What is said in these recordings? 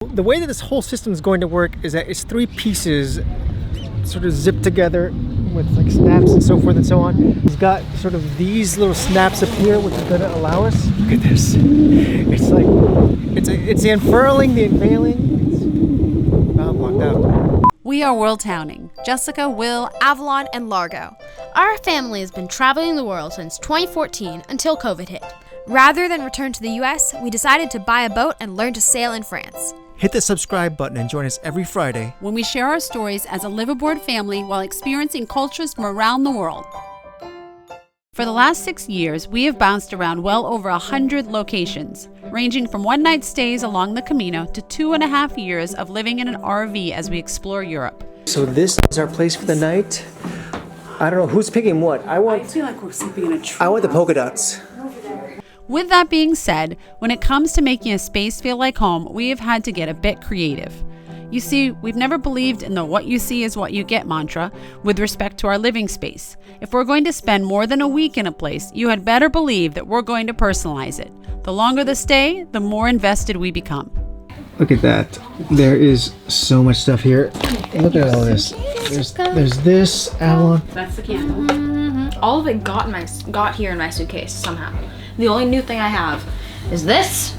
The way that this whole system is going to work is that it's 3 pieces sort of zipped together with like snaps and so forth and so on. He's got sort of these little snaps up here, which is going to allow us. Look at this. It's like it's the unfurling, the unveiling. It's about blocked out. We are WORLDTOWNING. Jessica, Will, Avalon, and Largo. Our family has been traveling the world since 2014 until COVID hit. Rather than return to the US, we decided to buy a boat and learn to sail in France. Hit the subscribe button and join us every Friday when we share our stories as a liveaboard family while experiencing cultures from around the world. For the last 6 years, we have bounced around well over 100 locations, ranging from one-night stays along the Camino to 2.5 years of living in an RV as we explore Europe. So this is our place for the night. I don't know who's picking what. I feel like we're sleeping in a tree. I want the polka dots. With that being said, when it comes to making a space feel like home, we have had to get a bit creative. You see, we've never believed in the "what you see is what you get" mantra with respect to our living space. If we're going to spend more than a week in a place, you had better believe that we're going to personalize it. The longer the stay, the more invested we become. Look at that. There is so much stuff here. Look at all this. There's this, Avalon. That's the candle. All of it got here in my suitcase somehow. The only new thing I have is this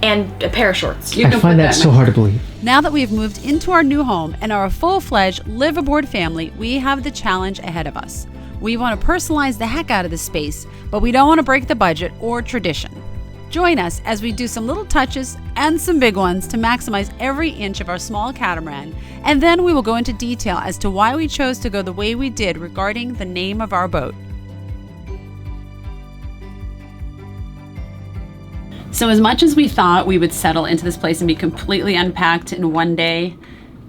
and a pair of shorts. I find that so hard to believe. Now that we've moved into our new home and are a full-fledged liveaboard family, we have the challenge ahead of us. We want to personalize the heck out of the space, but we don't want to break the budget or tradition. Join us as we do some little touches and some big ones to maximize every inch of our small catamaran, and then we will go into detail as to why we chose to go the way we did regarding the name of our boat. So as much as we thought we would settle into this place and be completely unpacked in one day,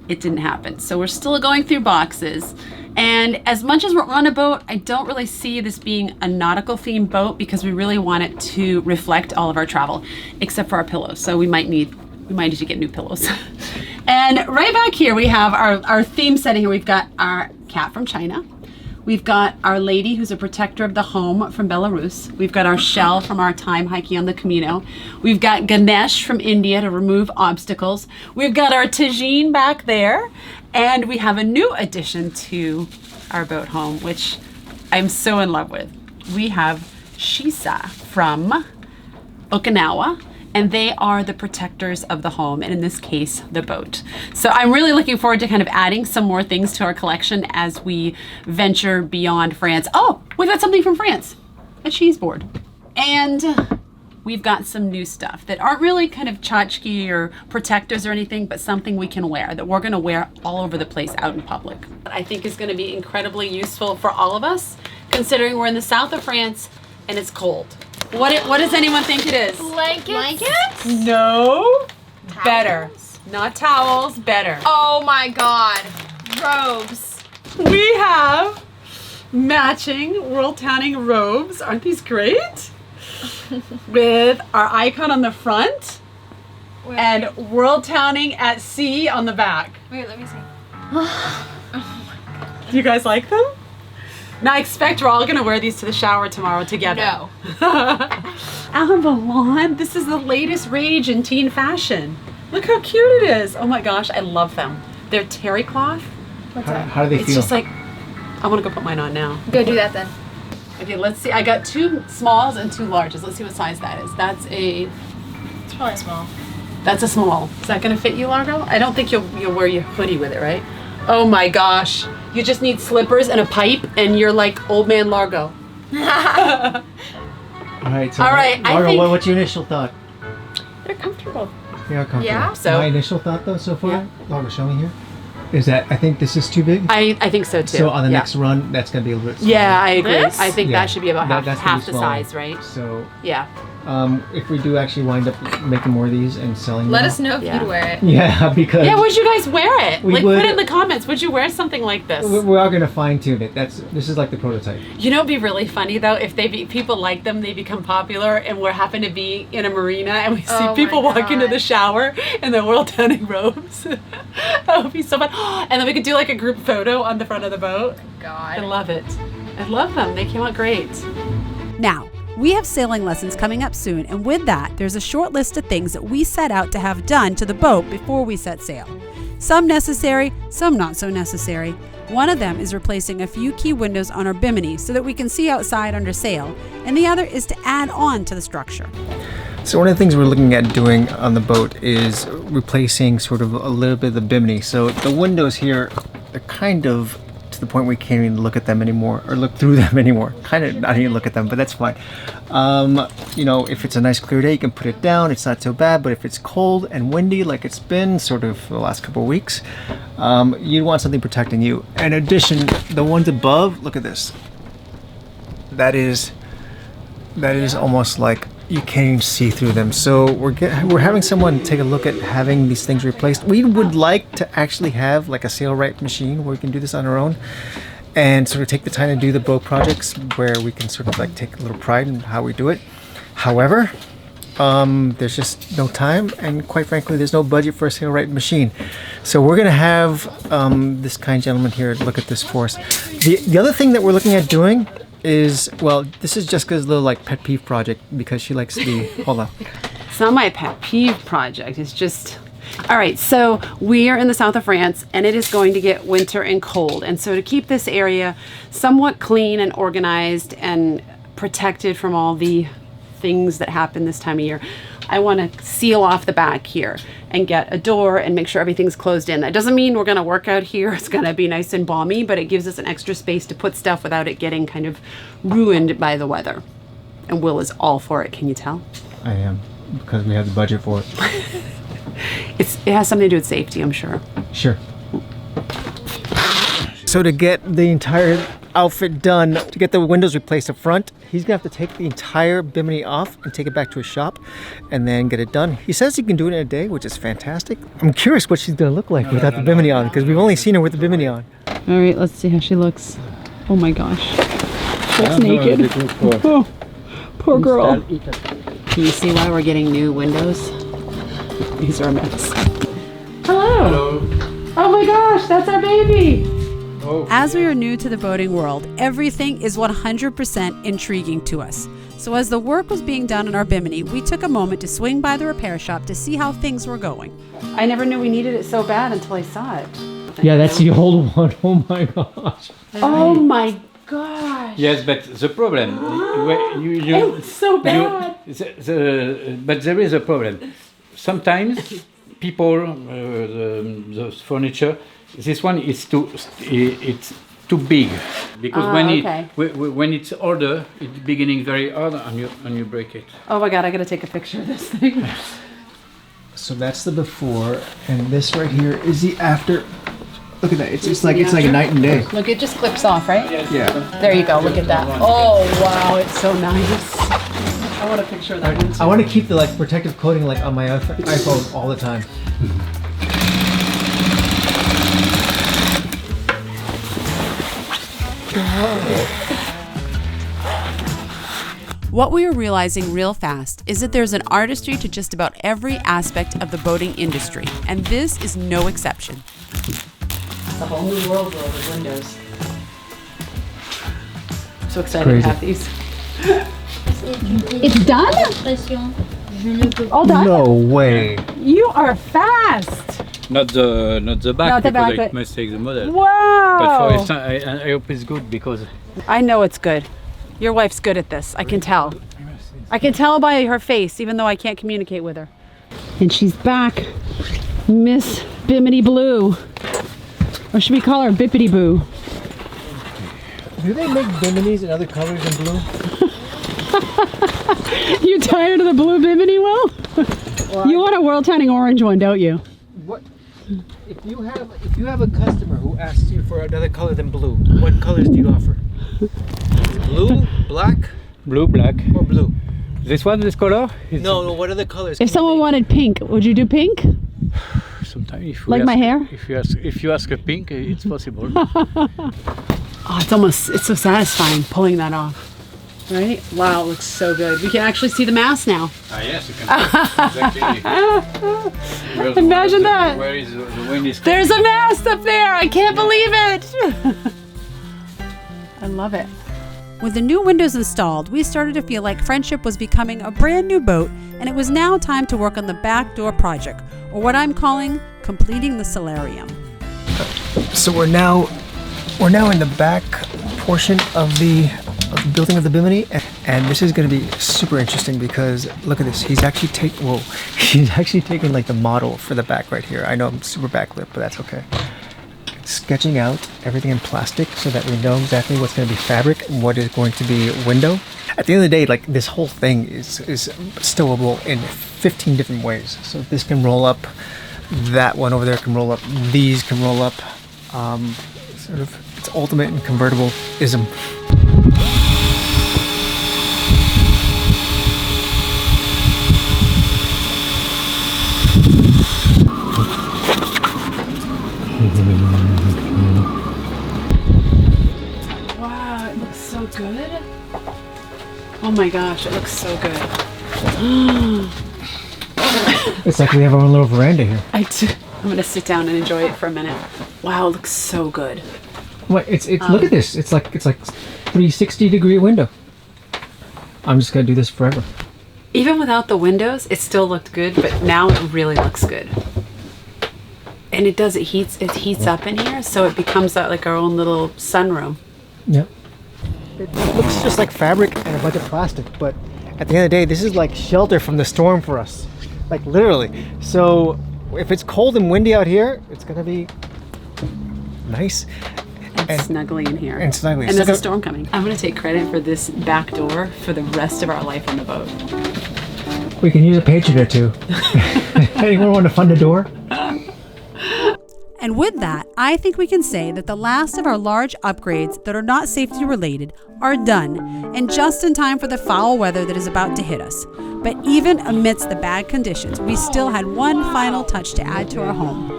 it didn't happen. So we're still going through boxes. And as much as we're on a boat, I don't really see this being a nautical themed boat because we really want it to reflect all of our travel, except for our pillows. So we might need to get new pillows. And right back here, we have our theme setting here. We've got our cat from China. We've got our lady who's a protector of the home from Belarus. We've got our shell from our time hiking on the Camino. We've got Ganesh from India to remove obstacles. We've got our tagine back there. And we have a new addition to our boat home, which I'm so in love with. We have Shisa from Okinawa. And they are the protectors of the home, and in this case, the boat. So I'm really looking forward to kind of adding some more things to our collection as we venture beyond France. Oh, we've got something from France, a cheese board. And we've got some new stuff that aren't really kind of tchotchke or protectors or anything, but something we can wear, that we're gonna wear all over the place out in public. I think is gonna be incredibly useful for all of us, considering we're in the south of France and it's cold. What does anyone think it is? Blankets? No. Towels? Better. Not towels, better. Oh my god. Robes. We have matching WORLDTOWNING robes. Aren't these great? With our icon on the front and WORLDTOWNING at sea on the back. Wait, let me see. Do you guys like them? Now I expect we're all gonna wear these to the shower tomorrow together. No. Avalon, this is the latest rage in teen fashion. Look how cute it is. Oh my gosh, I love them. They're terry cloth. How do they It's feel? just like, I wanna go put mine on now. Go do that then. Okay, let's see. I got 2 smalls and 2 larges. Let's see what size that is. It's probably small. That's a small. Is that gonna fit you, Largo? I don't think you'll wear your hoodie with it, right? Oh my gosh. You just need slippers and a pipe and you're like old man Largo. All right, so All right, I Laura, think- what's your initial thought? They're comfortable. They are comfortable. Yeah? So- my initial thought though so far, Yeah. Laura, show me here, is that I think this is too big. I think so too. So on the Yeah. next run, that's gonna be a little bit smaller. Yeah, I agree. This? I think Yeah. that should be about That's gonna half be the smaller. size, right? So Yeah. if we do actually wind up making more of these and selling Let them, us know if Yeah. you'd wear it. Yeah, because Yeah, would you guys wear it? We Like, would. put it in the comments. Would you wear something like this? we are gonna fine tune it. This is like the prototype. You know, it'd be really funny though if people like them, they become popular, and we happen to be in a marina and we see Oh people my walk into the gosh. shower in their WORLDTOWNING robes. That would be so fun. And then we could do like a group photo on the front of the boat. I God. love it. I love them. They came out great. Now, We have sailing lessons coming up soon, and with that, there's a short list of things that we set out to have done to the boat before we set sail. Some necessary, some not so necessary. One of them is replacing a few key windows on our Bimini so that we can see outside under sail, and the other is to add on to the structure. So one of the things we're looking at doing on the boat is replacing sort of a little bit of the Bimini. So the windows here are kind of to the point where we can't even look at them anymore or look through them anymore. Kind of not even look at them, but that's fine. You know, if it's a nice clear day, you can put it down. It's not so bad, but if it's cold and windy like it's been sort of the last couple of weeks, you want something protecting you. In addition, the ones above, look at this. That is almost like you can't even see through them. So we're having someone take a look at having these things replaced. We would like to actually have like a sailrite machine where we can do this on our own and sort of take the time to do the boat projects where we can sort of like take a little pride in how we do it. However, there's just no time, and quite frankly, there's no budget for a sailrite machine. So we're gonna have this kind gentleman here look at this for us. The other thing that we're looking at doing is, well, this is Jessica's little like pet peeve project because she likes the, hold on. It's not my pet peeve project, it's just, all right, so we are in the south of France and it is going to get winter and cold. And so to keep this area somewhat clean and organized and protected from all the things that happen this time of year, I want to seal off the back here and get a door and make sure everything's closed in. That doesn't mean we're going to work out here. It's going to be nice and balmy, but it gives us an extra space to put stuff without it getting kind of ruined by the weather. And Will is all for it. Can you tell? I am, because we have the budget for it. It has something to do with safety, I'm sure. Sure. So to get the entire outfit done, to get the windows replaced up front, he's gonna have to take the entire Bimini off and take it back to his shop and then get it done. He says he can do it in a day, which is fantastic. I'm curious what she's gonna look like without the Bimini on, because we've only seen her with the Bimini on. All right, let's see how she looks. Oh my gosh. She looks naked. Oh, poor girl. Can you see why we're getting new windows? These are a mess. Hello. Oh my gosh, that's our baby. As we are new to the boating world, everything is 100% intriguing to us. So as the work was being done on our Bimini, we took a moment to swing by the repair shop to see how things were going. I never knew we needed it so bad until I saw it. Yeah, that's the old one. Oh my gosh. Oh my gosh. Yes, but the problem, It's so bad. but there is a problem. Sometimes people, the furniture, this one is it's too big, because when it's older, it's beginning very hard and you break it. Oh my god, I gotta take a picture of this thing. So that's the before, and this right here is the after. Look at that. It's like a night and day. Look, it just clips off, right? Yeah. There you go. Look at that. Oh wow, it's so nice. I want a picture of that one too. I want to keep the like protective coating like on my iPhone all the time. What we are realizing real fast is that there's an artistry to just about every aspect of the boating industry, and this is no exception. It's a whole new world of windows. I'm so excited to have these. It's done? All done? No way. You are fast. Not the back, Not the because back, I but- must take the model. Wow. But for instance, I hope it's good, because I know it's good. Your wife's good at this. I can tell. I can tell by her face, even though I can't communicate with her. And she's back. Miss Bimini Blue. Or should we call her Bippity Boo? Do they make Biminis in other colors than blue? You tired of the blue Bimini, Will? You want a World Towning orange one, don't you? What? If you have a customer who asks you for another color than blue, what colors do you offer? Blue, black, blue, black. or blue? This one, this color? No. What other colors? If someone wanted pink, would you do pink? Sometimes, if Like my hair? If you ask a pink, it's possible. Oh, it's so satisfying pulling that off. Right? Wow, it looks so good. We can actually see the mast now. Yes, you can. Exactly. Imagine that. Where is the wind is? There's a mast up there. I can't believe it. I love it. With the new windows installed, we started to feel like Friendship was becoming a brand new boat, and it was now time to work on the back door project, or what I'm calling completing the solarium. So we're now in the back portion of the building of the Bimini, and this is going to be super interesting because look at this. He's actually taking like the model for the back right here. I know I'm super backlit, but that's okay. Sketching out everything in plastic so that we know exactly what's going to be fabric and what is going to be window. At the end of the day, like this whole thing is stowable in 15 different ways. So this can roll up, that one over there can roll up, these can roll up. Sort of its ultimate and convertible-ism. Wow, it looks so good. Oh my gosh, it looks so good. It's like we have our own little veranda here. I'm gonna sit down and enjoy it for a minute. Wow, it looks so good. What? It's look at this. It's like 360-degree window. I'm just gonna do this forever. Even without the windows, it still looked good, but now it really looks good. And it heats up in here, so it becomes like our own little sunroom. Yep. It looks just like fabric and a bunch of plastic, but at the end of the day, this is like shelter from the storm for us. Like literally. So if it's cold and windy out here, it's gonna be nice. And snuggly in here. And snuggly. And there's a storm coming. I'm gonna take credit for this back door for the rest of our life on the boat. We can use a patron or two. Anyone want to fund a door? And with that, I think we can say that the last of our large upgrades that are not safety related are done, and just in time for the foul weather that is about to hit us. But even amidst the bad conditions, we still had one final touch to add to our home.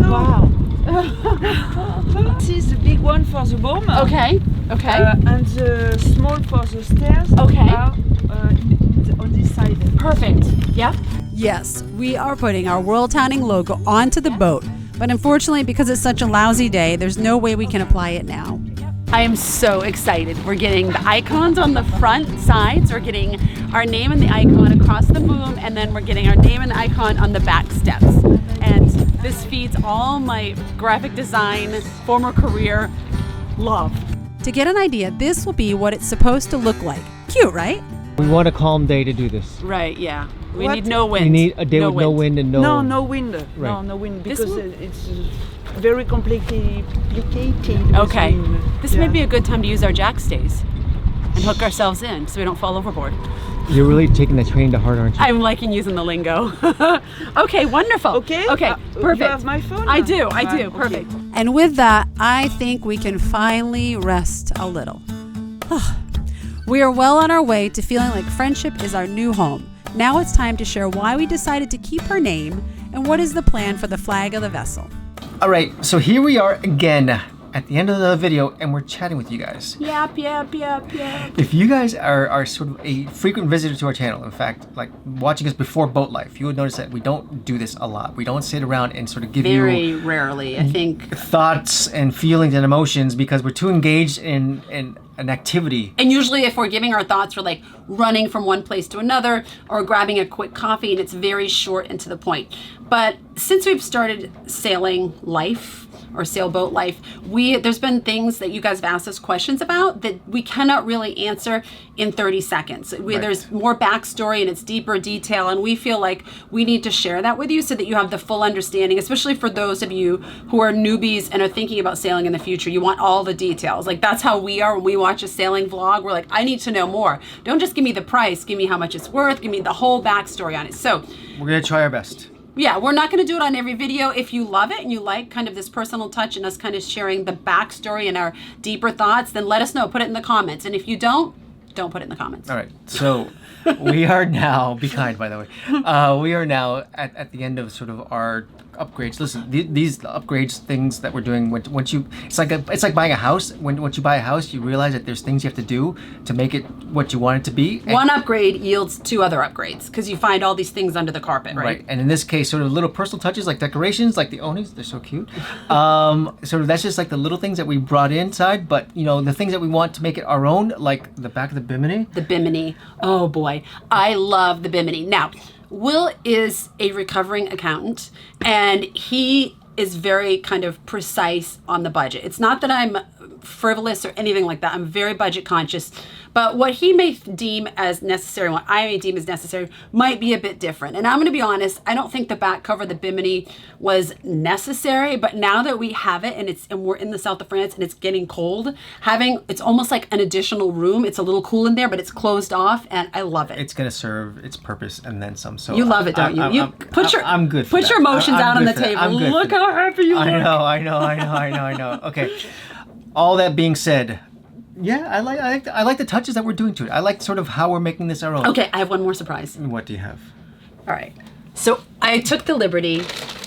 Wow. This is the big one for the boom. Okay. And the small for the stairs. Okay. Are on this side. Perfect. Yep. Yes, we are putting our WORLDTOWNING logo onto the boat, but unfortunately, because it's such a lousy day, there's no way we can apply it now. I am so excited. We're getting the icons on the front sides. We're getting our name and the icon across the boom, and then we're getting our name and the icon on the back steps. And this feeds all my graphic design, former career love. To get an idea, this will be what it's supposed to look like. Cute, right? We want a calm day to do this. Right, yeah. We What? need no wind. We need a day with no wind and no... No wind. Right. No wind, This because one? it's very complicated. Okay. This may Yeah. be a good time to use our jack stays and hook ourselves in so we don't fall overboard. You're really taking the train to heart, aren't you? I'm liking using the lingo. Okay, wonderful. Okay. Okay, perfect. You have my phone? I do. Okay. Perfect. And with that, I think we can finally rest a little. We are well on our way to feeling like Friendship is our new home. Now it's time to share why we decided to keep her name and what is the plan for the flag of the vessel. All right, so here we are again at the end of the video, and we're chatting with you guys. Yep. If you guys are sort of a frequent visitor to our channel, in fact, like watching us before Boat Life, you would notice that we don't do this a lot. We don't sit around and sort of give Very you rarely, I think. thoughts and feelings and emotions because we're too engaged in an activity. And usually if we're giving our thoughts, we're like running from one place to another or grabbing a quick coffee, and it's very short and to the point. But since we've started sailing life or sailboat life, there's been things that you guys have asked us questions about that we cannot really answer in 30 seconds. Right. There's more backstory and it's deeper detail, and we feel like we need to share that with you so that you have the full understanding, especially for those of you who are newbies and are thinking about sailing in the future. You want all the details. Like that's how we are when we watch a sailing vlog. We're like, I need to know more. Don't just give me the price, give me how much it's worth, give me the whole backstory on it. So We're gonna try our best. yeah, we're not going to do it on every video. If you love it and you like kind of this personal touch and us kind of sharing the backstory and our deeper thoughts, then let us know. Put it in the comments. And if you don't, don't put it in the comments. All right, so we are now, be kind by the way, we are now at the end of sort of our upgrades. Listen, these upgrades, things that we're doing, once you, it's like buying a house. Once you buy a house, you realize that there's things you have to do to make it what you want it to be. One upgrade yields 2 other upgrades because you find all these things under the carpet, right? And in this case, sort of little personal touches like decorations, like the Onis, they're so cute. Sort of that's just like the little things that we brought inside, but you know, the things that we want to make it our own, like the back of the Bimini. The Bimini. Oh boy, I love the Bimini. Now, Will is a recovering accountant, and he is very kind of precise on the budget. It's not that I'm frivolous or anything like that. I'm very budget conscious. But what he may deem as necessary, what I may deem as necessary, might be a bit different. And I'm going to be honest, I don't think the back cover of the Bimini was necessary. But now that we have it, and we're in the south of France and it's getting cold, it's almost like an additional room. It's a little cool in there, but it's closed off, and I love it. It's going to serve its purpose and then some. So you love it, don't you? I'm good for Put that. your emotions I'm out on the good for that. table. I'm good Look for how happy you look. I know. Okay. All that being said, yeah, I like the touches that we're doing to it. I like sort of how we're making this our own. Okay, I have one more surprise. What do you have? All right. So I took the liberty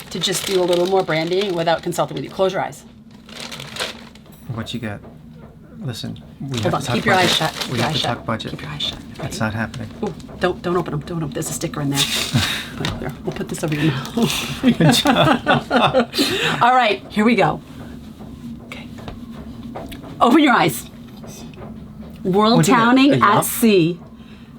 to just do a little more branding without consulting with you. Close your eyes. What you got? Listen, we Hold have on. to talk Keep your eyes budget. shut. We have to talk budget. Keep your eyes shut. It's not happening. Ooh, don't open them. Don't open. There's a sticker in there. Put it there. We'll put this over your mouth. Good job. All right, here we go. Okay. Open your eyes. World Towning at Sea.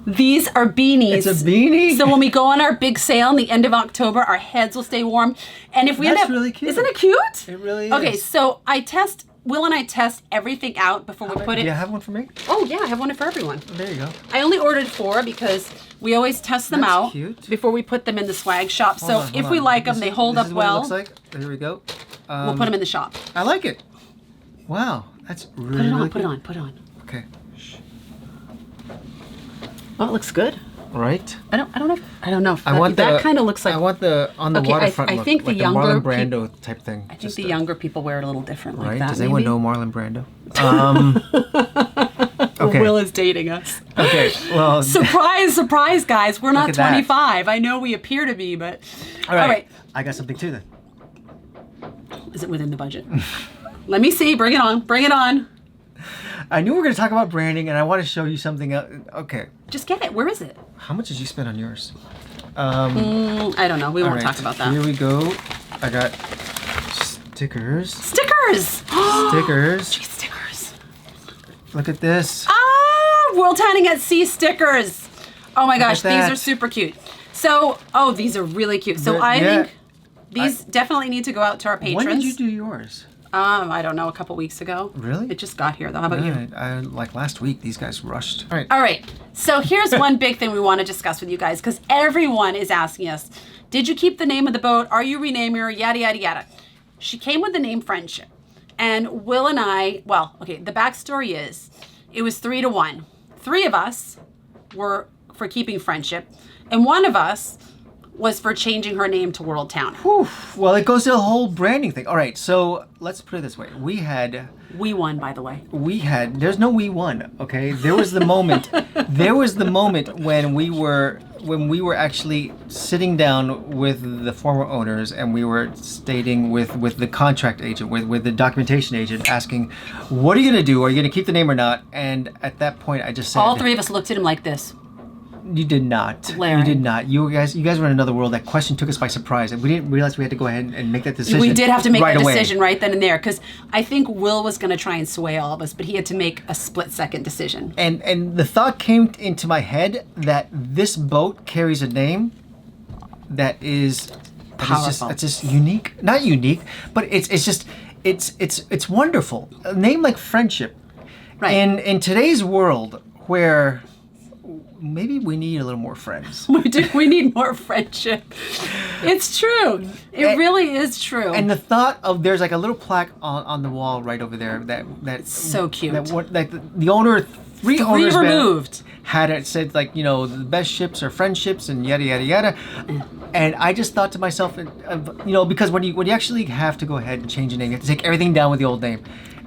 These are beanies. It's a beanie? So when we go on our big sale in the end of October, our heads will stay warm. And if we end That's up, really cute. Isn't it cute? It really is. Okay, so Will and I test everything out before we put it. Do you have one for me? Oh yeah, I have one for everyone. There you go. I only ordered 4 because we always test them That's out cute. before we put them in the swag shop. Hold on, if hold we on. like them, This they is- hold this up is what it well. looks like. Here we go. We'll put them in the shop. I like it. Wow, that's really, really Put it cool. on. Put it on. Okay. Oh, it looks good. Right. I don't know. I don't know. If I want that the kind of looks like. I want the on the Okay, waterfront I look, think the like younger Marlon Brando type thing. I think the younger people wear it a little different like right. that. Does anyone maybe? know Marlon Brando? Okay. Will is dating us. Okay. Well. Surprise, guys. We're not at that. 25. I know we appear to be, but All right. I got something too then. Is it within the budget? Let me see. Bring it on. Bring it on. I knew we were going to talk about branding, and I want to show you something else. Okay. Just get it. Where is it? How much did you spend on yours? I don't know. We won't All right, talk about that. Here we go. I got stickers. Stickers. Stickers. Gee, stickers. Look at this. World Towning at Sea stickers. Oh my gosh, at these that. are super cute. So, these are really cute. So I think these definitely need to go out to our patrons. When did you do yours? I don't know, a couple weeks ago. Really? It just got here though. How about you? I like last week. These guys rushed. All right. All right. So here's one big thing we want to discuss with you guys because everyone is asking us, did you keep the name of the boat? Are you renaming her? Yada, yada, yada. She came with the name Friendship. And Will and I, the backstory is it was 3-1. 3 of us were for keeping Friendship, and 1 of us was for changing her name to World Town. Whew. Well, it goes to the whole branding thing. All right, so let's put it this way. We won, by the way. There's no we won, okay? There was the moment when we were actually sitting down with the former owners and we were stating with the contract agent, with the documentation agent, asking, what are you gonna do? Are you gonna keep the name or not? And at that point I just said, All 3 of us looked at him like this. You did not. Larry. You did not. You guys were in another world. That question took us by surprise, and we didn't realize we had to go ahead and make that decision. We did have to make right that away. decision right then and there because I think Will was going to try and sway all of us, but he had to make a split-second decision. And the thought came into my head that this boat carries a name that is Powerful. It's just unique. Not unique, but it's wonderful. A name like Friendship. Right. In today's world where maybe we need a little more friends. We need more friendship. It's true. It really is true. And the thought of there's like a little plaque on the wall right over there that's so cute. The owner, 3 owners removed had it said like, the best ships are friendships and yada yada yada. And I just thought to myself, because when you actually have to go ahead and change your name, you have to take everything down with the old name.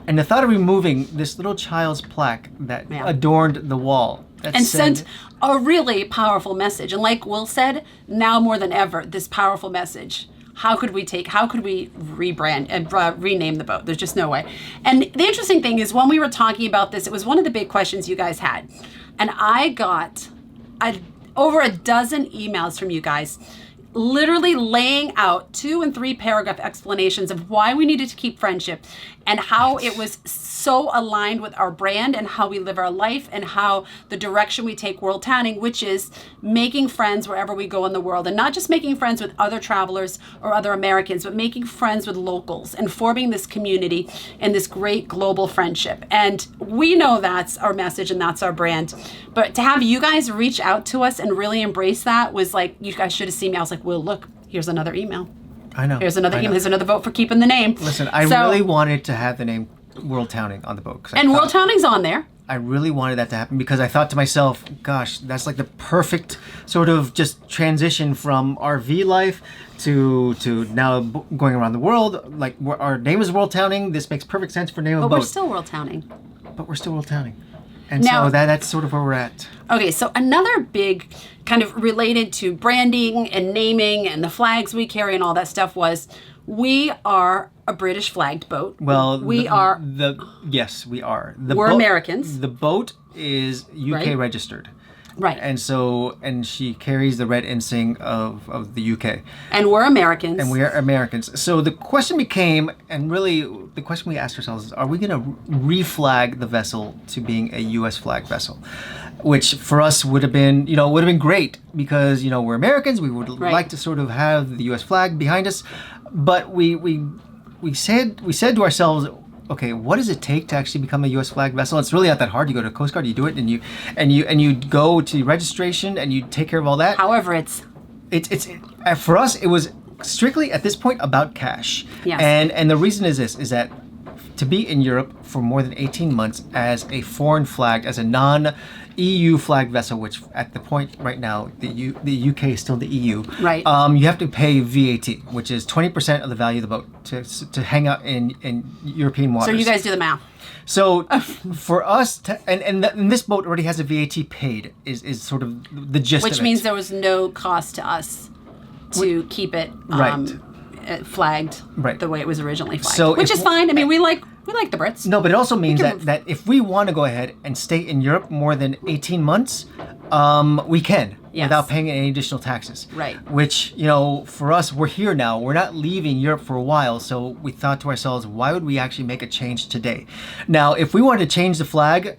And the thought of removing this little child's plaque that adorned the wall. And sent a really powerful message. And like Will said, now more than ever, this powerful message. How could we rebrand and rename the boat? There's just no way. And the interesting thing is when we were talking about this, it was one of the big questions you guys had. And I got over a dozen emails from you guys literally laying out 2 and 3 paragraph explanations of why we needed to keep friendship and how it was so aligned with our brand and how we live our life and how the direction we take World Towning, which is making friends wherever we go in the world, and not just making friends with other travelers or other Americans, but making friends with locals and forming this community and this great global friendship. And we know that's our message and that's our brand. But to have you guys reach out to us and really embrace that was like, you guys should have seen me. I was like, well, look, here's another email. I know. Here's another email. Here's another vote for keeping the name. Listen, I really wanted to have the name World Towning on the boat. And World Towning's on there. I really wanted that to happen because I thought to myself, gosh, that's like the perfect sort of just transition from RV life to now going around the world. Like, our name is World Towning. This makes perfect sense for name of a boat. But we're still World Towning. But we're still World Towning. And now, so that's sort of where we're at. Okay, so another big kind of related to branding and naming and the flags we carry and all that stuff was we are a British flagged boat. Well, Yes, we are. We're Americans. The boat is UK registered. Right. And she carries the red ensign of the UK. And we're Americans. And we are Americans. So the question became, and really the question we asked ourselves is, are we going to reflag the vessel to being a US flag vessel? Which for us would have been, would have been great because, we're Americans. We would like to sort of have the US flag behind us. But we said to ourselves, okay, what does it take to actually become a U.S. flag vessel? It's really not that hard. You go to Coast Guard, you do it, and you go to registration, and you take care of all that. However, it's for us, it was strictly at this point about cash. Yes. And the reason is this: is that to be in Europe for more than 18 months as a foreign flag, as a non-EU flag vessel, which at the point right now, the UK is still the EU. Right. You have to pay VAT, which is 20% of the value of the boat to hang out in European waters. So you guys do the math. So for us, and this boat already has a VAT paid, is sort of the gist of it. Which means there was no cost to us to keep it flagged the way it was originally flagged. So which is fine. I mean, we like the Brits. No, but it also means that if we want to go ahead and stay in Europe more than 18 months, we can. Yes. Without paying any additional taxes. Right. Which, for us, we're here now. We're not leaving Europe for a while. So we thought to ourselves, why would we actually make a change today? Now, if we wanted to change the flag,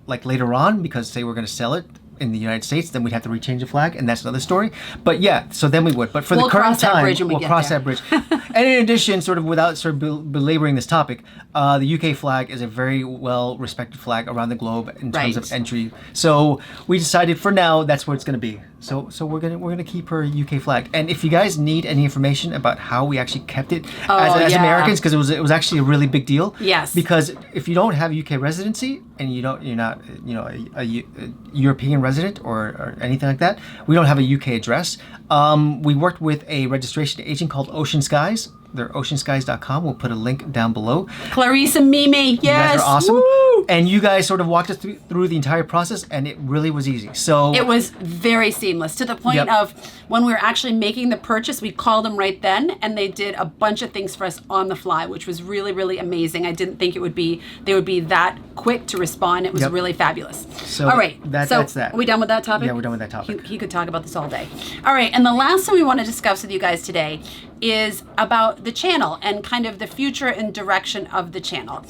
like later on, because say we're going to sell it in the United States, then we'd have to rechange the flag, and that's another story. But yeah, so then we would. But for the current time, we'll cross that bridge. And in addition, sort of without sort of belaboring this topic, the UK flag is a very well-respected flag around the globe in terms of entry. So we decided for now that's what it's going to be. So we're gonna keep her UK flag. And if you guys need any information about how we actually kept it as Americans, because it was actually a really big deal. Yes. Because if you don't have UK residency and you're not a European resident or anything like that, we don't have a UK address. We worked with a registration agent called Ocean Skies. They're oceanskies.com. We'll put a link down below. Clarice and Mimi, yes. You guys are awesome. Woo! And you guys sort of walked us through the entire process, and it really was easy. So it was very seamless to the point of when we were actually making the purchase, we called them right then, and they did a bunch of things for us on the fly, which was really, really amazing. I didn't think they would be that quick to respond. It was really fabulous. So all right, that's that. Are we done with that topic? Yeah, we're done with that topic. He could talk about this all day. All right, and the last thing we want to discuss with you guys today is about the channel and kind of the future and direction of the channel.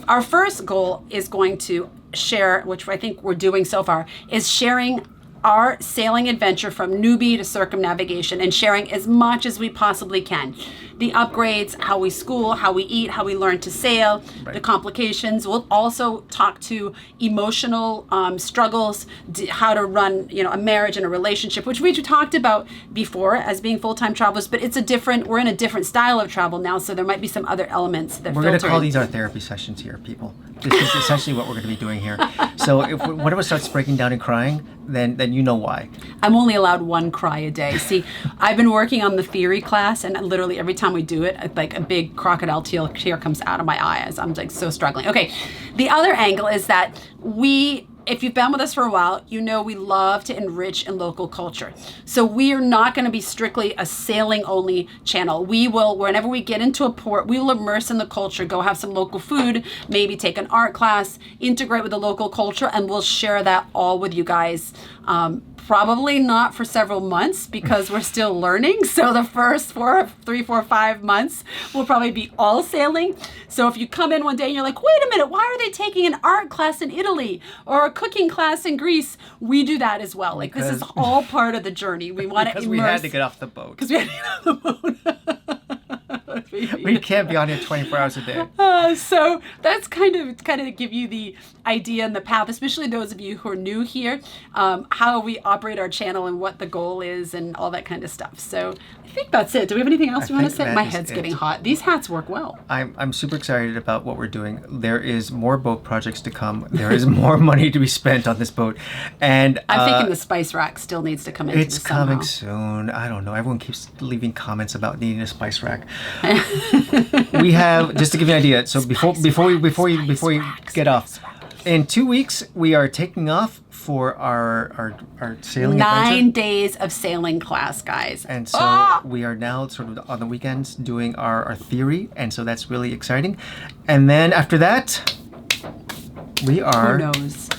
Our first goal is going to share, which I think we're doing so far, is sharing our sailing adventure from newbie to circumnavigation and sharing as much as we possibly can. The upgrades, how we school, how we eat, how we learn to sail, the complications. We'll also talk to emotional struggles, how to run, a marriage and a relationship, which we talked about before as being full-time travelers, but we're in a different style of travel now, so there might be some other elements that we're going to call these our therapy sessions here, people. This is essentially what we're going to be doing here. So if one of us starts breaking down and crying, then you know why. I'm only allowed one cry a day. See, I've been working on the theory class, and literally every time we do it, like a big crocodile tear comes out of my eyes. I'm like so struggling. Okay, the other angle is that if you've been with us for a while, you know we love to enrich in local culture. So we are not going to be strictly a sailing only channel. We will, whenever we get into a port, we will immerse in the culture, go have some local food, maybe take an art class, integrate with the local culture, and we'll share that all with you guys. Probably not for several months because we're still learning. So the first 3, 4, 5 months will probably be all sailing. So if you come in one day and you're like, wait a minute, why are they taking an art class in Italy or a cooking class in Greece? We do that as well. Like this is all part of the journey. We want to immerse. Because we had to get off the boat. Because we had to get off the boat. We can't be on here 24 hours a day. So that's kind of give you the idea and the path, especially those of you who are new here, how we operate our channel and what the goal is and all that kind of stuff. So I think that's it. Do we have anything else you want to say? My head's getting hot. These hats work well. I'm super excited about what we're doing. There is more boat projects to come. There is more money to be spent on this boat. And I'm thinking the spice rack still needs to come into It's this somehow. coming soon. I don't know. Everyone keeps leaving comments about needing a spice rack. We have, just to give you an idea, so before you get off, in 2 weeks we are taking off for our sailing 9 adventure. days of sailing class, guys. And so we are now sort of on the weekends doing our theory, and so that's really exciting. And then after that, we are, Who knows?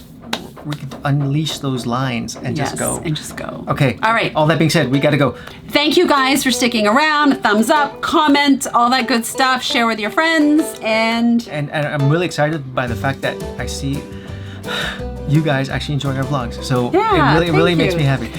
we can unleash those lines and just go. And just go. Okay. All right. All that being said, we got to go. Thank you guys for sticking around. Thumbs up, comment, all that good stuff. Share with your friends. And I'm really excited by the fact that I see you guys actually enjoying our vlogs. So Yeah, it really thank makes you. me happy.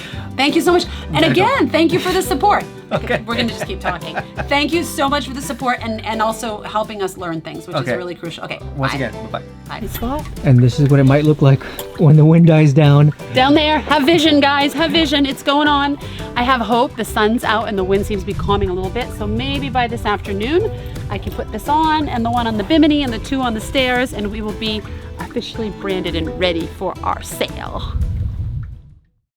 thank you so much. And Gotta go. again, thank you for the support. Okay. We're going to just keep talking. Thank you so much for the support and also helping us learn things, which is really crucial. Okay. Once bye. again, bye-bye. Bye. And this is what it might look like when the wind dies down. Down there, have vision, guys, have vision. It's going on. I have hope. The sun's out and the wind seems to be calming a little bit. So maybe by this afternoon, I can put this on and the one on the Bimini and the 2 on the stairs, and we will be officially branded and ready for our sail.